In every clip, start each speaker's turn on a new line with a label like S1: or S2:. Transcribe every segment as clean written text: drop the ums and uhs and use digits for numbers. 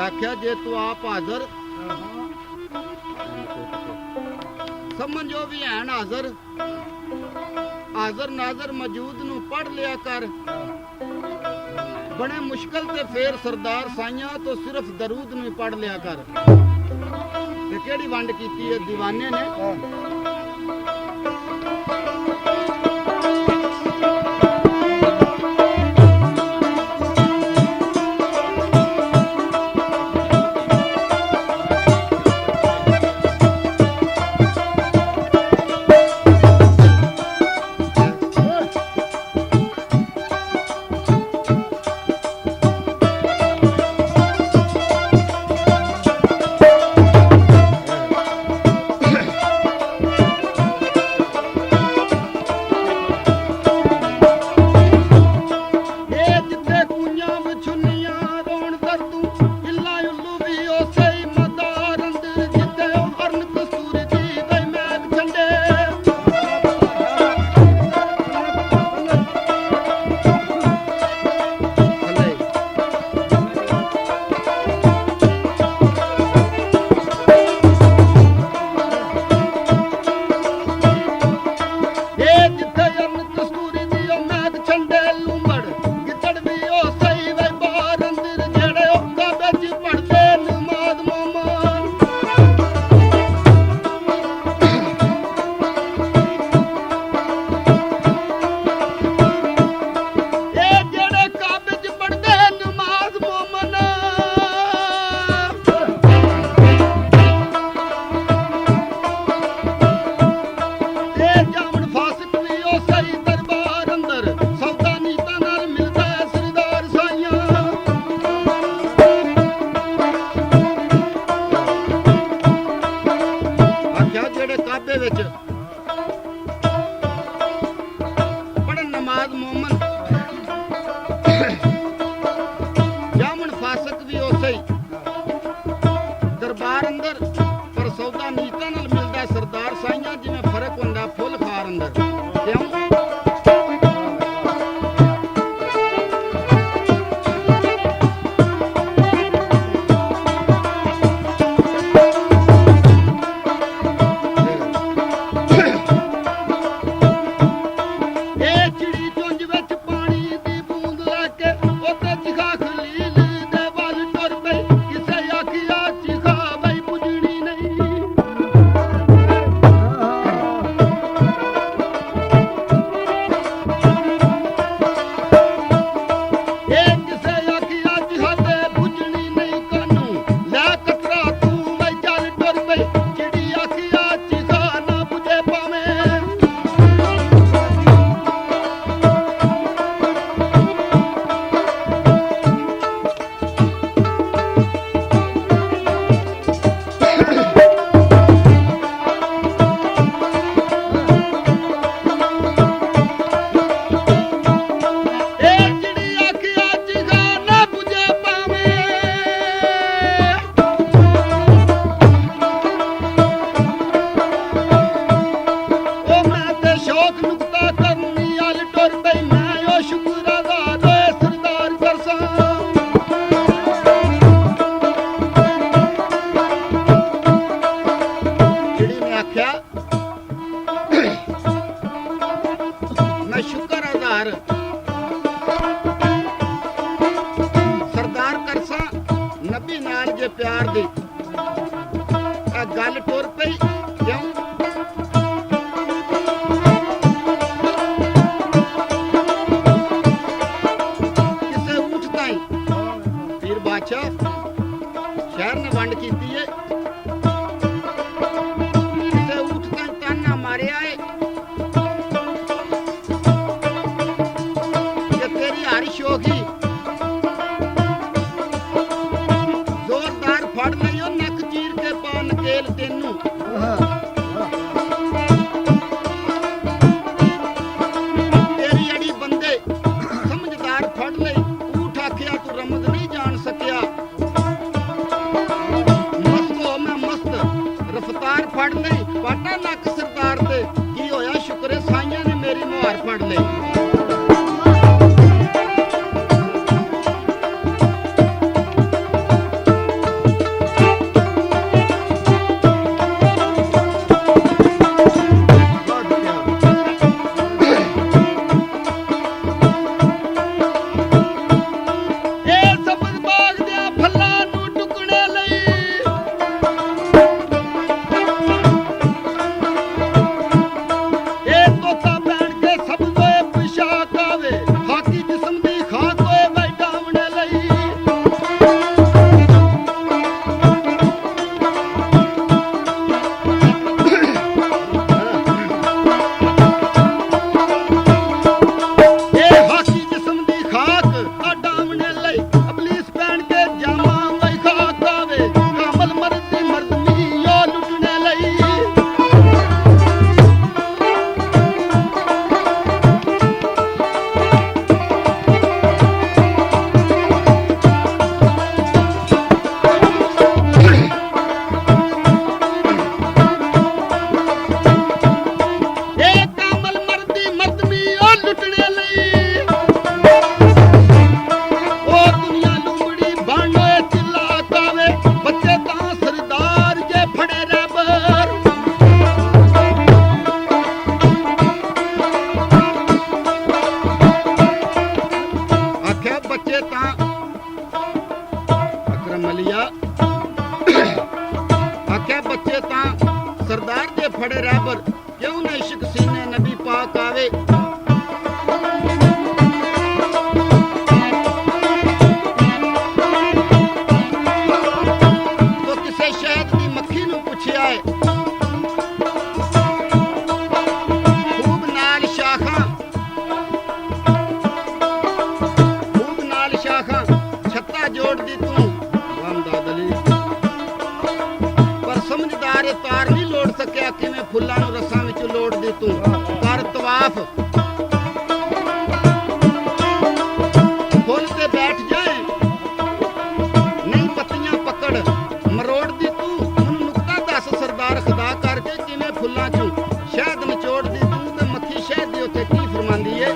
S1: आख्या जे तू आप हाजर समझो भी है हाजर हाजर नाजर मौजूद नू पढ़ लिया कर बड़े मुश्किल ते फेर सरदार साइया तो सिर्फ दरूद नू पढ़ लिया कर ते केड़ी वंड कीती है दीवाने ने ਸ਼ੁਕਰ ਆਧਾਰ ਸਰਦਾਰ ਕਰਸਾ ਨਬੀ ਨਾਲ ਜੇ ਪਿਆਰ ਦੀ ਇਹ ਗੱਲ ਟੁਰ ਪਈ ਕਿਉਂ ਕਿਸੇ ਊਠ ਤਾਈ ਪੀਰ ਬਾਦਸ਼ਾਹ ਸ਼ਹਿਰ ਨੇ ਵੰਡ ਕੀਤੀ ਏ ਕਿਸੇ ਊਠ ਤਾਈ ਤਾਨਾ ਮਾਰਿਆ ਏ ਕਿ ਤੇਰੀ ਹਾਰਿਸ਼ ਹੋ ਗਈ ਜ਼ੋਰਦਾਰ ਫੜ ਲਈਓ ਨੱਕ ਚੀਰ ਕੇ ਪਾ ਨਕੇਲ ਤੈਨੂੰ ਤੇਰੀ ਅੜੀ ਬੰਦੇ ਸਮਝਦਾਰ ਫੜ ਲਈ ਊਠ ਆਖਿਆ ਤੂੰ ਰਮਜ਼ ਨਹੀਂ ਜਾਣ ਸਕਿਆ ਮਸਤ ਹੋ ਮੈਂ ਮਸਤ ਰਫਤਾਰ ਫੜ ਲਈ ਪਾਟਾ ਨੱਕ ਸਰਦਾਰ ਤੇ ਕੀ ਹੋਇਆ ਸ਼ੁਕਰੇ ਸਾਈਆਂ ਨੇ ਮੇਰੀ ਮੁਹਾਰ ਫੜ ਲਈ ਆਖਿਆ ਬੱਚੇ ਤਾਂ ਸਰਦਾਰ ਦੇ ਫੜੇ ਰਹਿਬਰ ਕਿਉਂ ਨਾ ਇਸ਼ਕ ਸੀਨੇ ਨਬੀ ਪਾਕ ਆਵੇ ਤੋ ਕਿਸੇ ਸ਼ਹਿਦ ਦੀ ਮੱਖੀ ਨੂੰ ਪੁੱਛਿਆ ਏ ਖੂਬ ਨਾਲ ਸ਼ਾਖਾਂ ਛੱਤਾ ਜੋੜਦੀ ਤੂੰ ਸਮਝਦਾਰ ਇਹ ਤਾਰ ਨਹੀਂ ਲੋੜ ਸਕਿਆ ਕਿਵੇਂ ਫੁੱਲਾਂ ਨੂੰ ਰਸਾਂ ਵਿੱਚ ਲੋੜਦੀ ਤੂੰ ਕਰ ਤਵਾਫ ਫੁੱਲ ਤੇ ਬੈਠ ਜਾਏ ਨਹੀਂ ਪੱਤੀਆਂ ਪਕੜ ਮਰੋੜਦੀ ਤੂੰ ਮੈਨੂੰ ਨੁਕਤਾ ਦੱਸ ਸਰਦਾਰ ਖੁਦਾ ਕਰਕੇ ਕਿਵੇਂ ਫੁੱਲਾਂ ਚੋਂ ਸ਼ਹਿਦ ਨਿਚੋੜਦੀ ਤੂੰ ਤੇ ਮੱਖੀ ਸ਼ਹਿਦ ਦੀ ਉੱਤੇ ਕੀ ਫਰਮਾਂਦੀ ਏ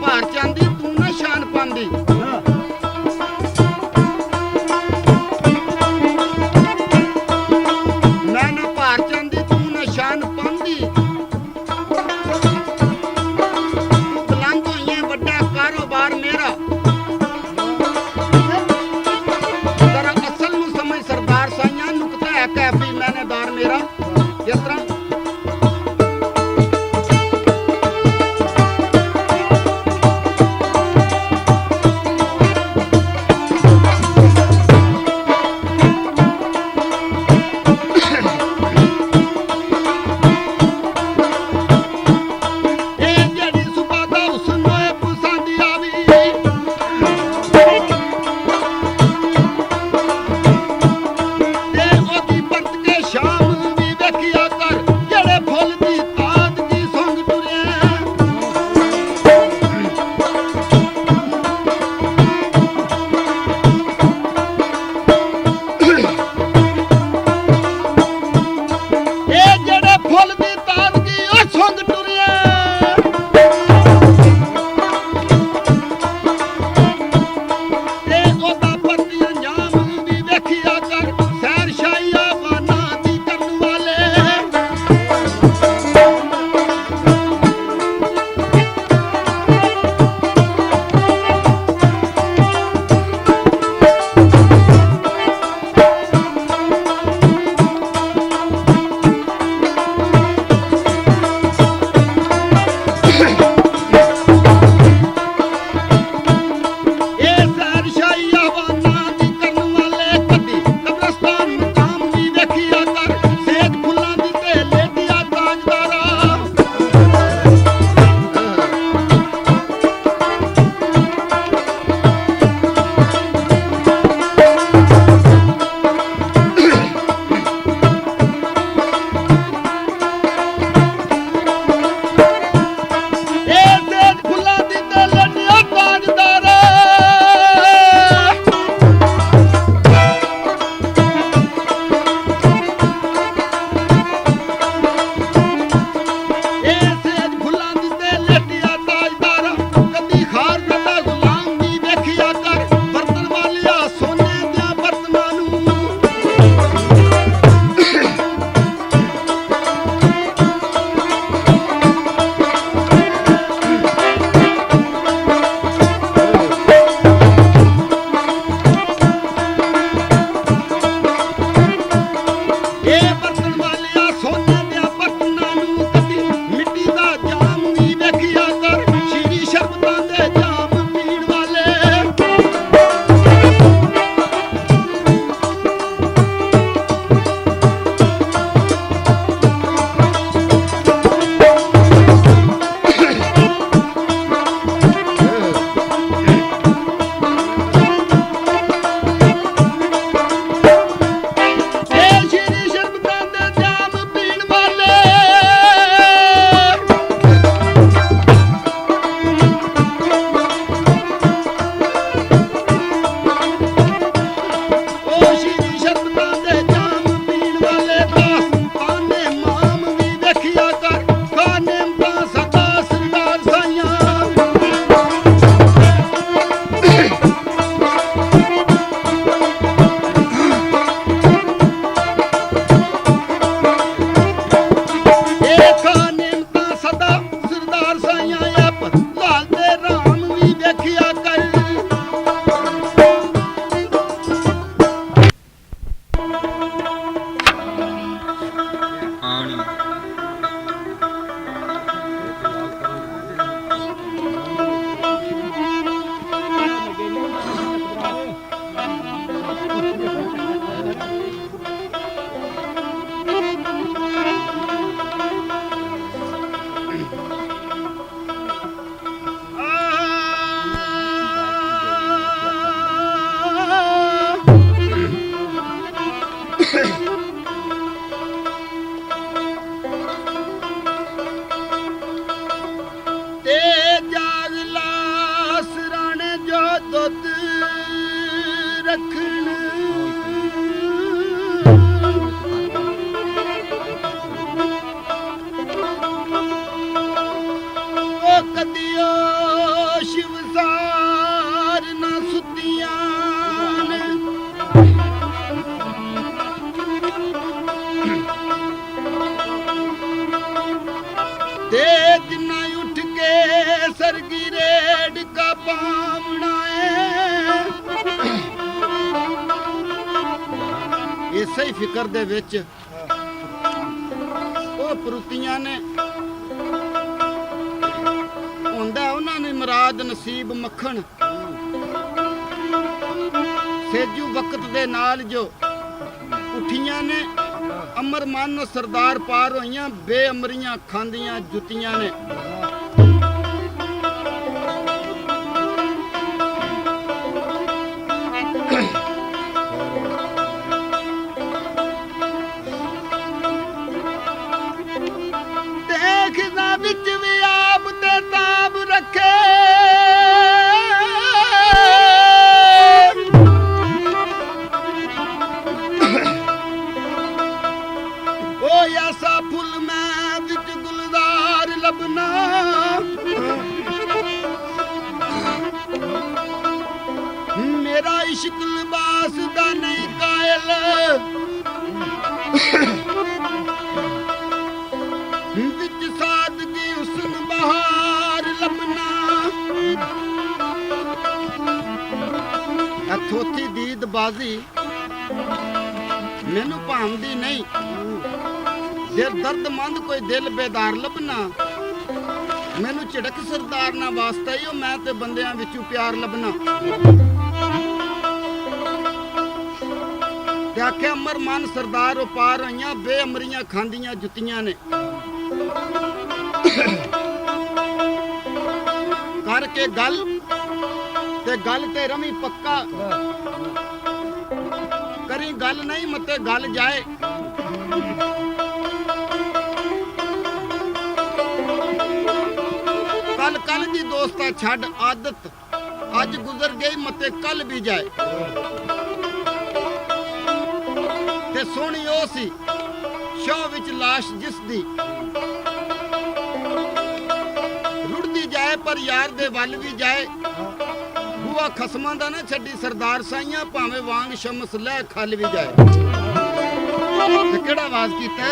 S1: ਭਾਰ ਚਾਂਦੀ ਤੂੰ ਨਾ ਸ਼ਾਨ ਪਾਂਦੀ। ਮੈਂ ਨਾ ਭਾਰ ਚਾਂਦੀ ਤੂੰ ਨਾ ਸ਼ਾਨ ਪਾਂਦੀ। ਬੁਲੰਦ ਹੋਈਏ ਵੱਡਾ ਕਾਰੋਬਾਰ ਮੇਰਾ। ਜ਼ਰਾ ਅਸਲ ਨੂੰ ਸਮਝ ਸਰਦਾਰ ਸਾਈਆਂ, ਨੁਕਤਾ ਹੈ ਕੈਫੀ ਮੈਨੇਦਾਰ ਮੇਰਾ। ਜਿਸ ਤਰ੍ਹਾਂ ਪਾਵਣਾ ਏ। ਇਸੇ ਹੀ ਫਿਕਰ ਦੇ ਵਿੱਚ ਉਹ ਪਰੁੱਤੀਆਂ ਨੇ ਹੁੰਦਾ ਉਹਨਾਂ ਨੇ ਮੁਰਾਦ ਨਸੀਬ ਮੱਖਣ ਸੇਜੂ ਵਕਤ ਦੇ ਨਾਲ ਜੋ ਉਠੀਆਂ ਨੇ ਅਮਰ ਮਨ ਸਰਦਾਰ ਪਾਰ ਹੋਈਆਂ ਬੇਅਮਰੀਆਂ ਖਾਂਦੀਆਂ ਜੁੱਤੀਆਂ ਨੇ। ਦੇਖਦਾ ਵਿੱਚ ਵੀ ਆਪ ਤੇ ਤਾਬ ਰੱਖੇ ਐਸਾ ਫੁੱਲ ਮੈਂ ਵਿੱਚ ਗੁਲਜ਼ਾਰ ਲੱਭਣਾ ਮੇਰਾ ਇਸ਼ਕ ਲਿਬਾਸ ਦਾ ਨਹੀਂ ਕਾਇਲ ਵਿੱਚ ਸਾਦਗੀ ਹੁਸਨ ਬਹਾਰ ਲੱਭਣਾ ਅਥੋਥੀ ਦੀਦ ਬਾਜ਼ੀ ਮੈਨੂੰ ਭਾਂਦੀ ਨਹੀਂ ਦਿਲ ਦਰਦਮੰਦ ਕੋਈ ਦਿਲ ਬੇਦਾਰ ਲੱਭਣਾ ਮੈਨੂੰ ਝਿੜਕ ਸਰਦਾਰ ਨਾ ਵਾਸਤਾ ਈ ਉਹ ਮੈਂ ਤੇ ਬੰਦਿਆਂ ਵਿੱਚੋਂ ਪਿਆਰ ਲੱਭਣਾ ਤੇ ਆਖਿਆ ਅਮਰ ਮਨ ਸਰਦਾਰ ਉਹ ਪਾਰ ਹੋਈਆਂ ਬੇਅਮਰੀਆਂ ਖਾਂਦੀਆਂ ਜੁੱਤੀਆਂ ਨੇ। ਕਰਕੇ ਗੱਲ ਤੇ ਰਵੀ ਪੱਕਾ ਕਰੀ ਗੱਲ ਨਹੀਂ ਮਤੇ ਗੱਲ ਜਾਏ ਕੱਲ ਦੀ ਦੋਸਤਾ ਛੱਡ ਆਦਤ ਅੱਜ ਗੁਜ਼ਰ ਗਈ ਮਤੇ ਕੱਲ ਵੀ ਜਾਏ। ਤੇ ਸੋਹਣੀ ਉਹ ਸੀ ਸ਼ੋਅ ਵਿੱਚ ਲਾਸ਼ ਜਿਸ ਦੀ ਰੁੜਦੀ ਜਾਏ ਪਰ ਯਾਰ ਦੇ ਵੱਲ ਵੀ ਜਾਏ। ਬੂਆ ਖਸਮਾਂ ਦਾ ਨਾ ਛੱਡੀ ਸਰਦਾਰ ਸਾਈਆਂ ਭਾਵੇਂ ਵਾਂਗ ਸ਼ਮਸ ਲੈ ਖੱਲ ਵੀ ਜਾਏ। ਕਿਹੜਾ ਆਵਾਜ਼ ਕੀਤਾ